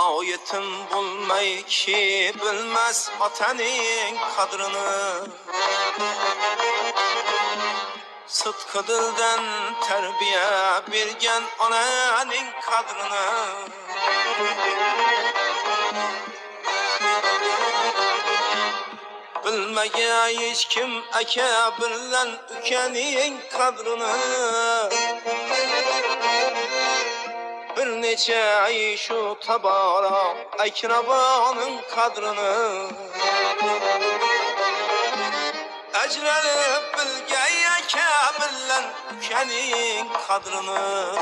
O yetim bulmay ki bilmez atanın kadrini. Sıtkı dilden terbiye bergen ananın kadrini. Bilmege hiç kim eke bilen ükenin kadrini. Bir neçe ay şu tabara akrabanın kadrini. Ecreli bilge eke bilen ükenin kadrini.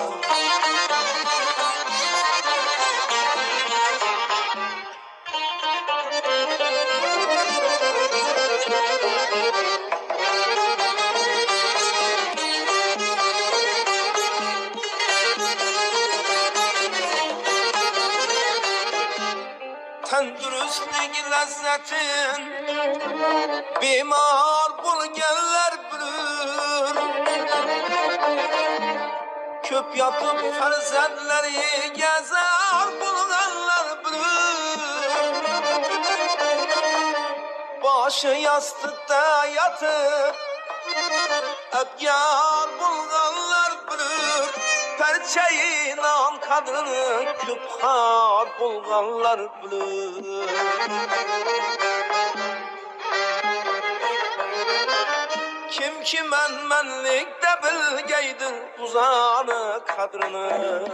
Tendürüstlik lezzetin bimar bulgeller bilir. Köp yatıp ferzendleri gezer bulganlar bilir. Başı yastıkta yatıp ebgar bulganlar bilir. Perçeyi nam kadrini küphar bulganlar bilir. Kim ki menlikte bilgeydir uzanı kadrini.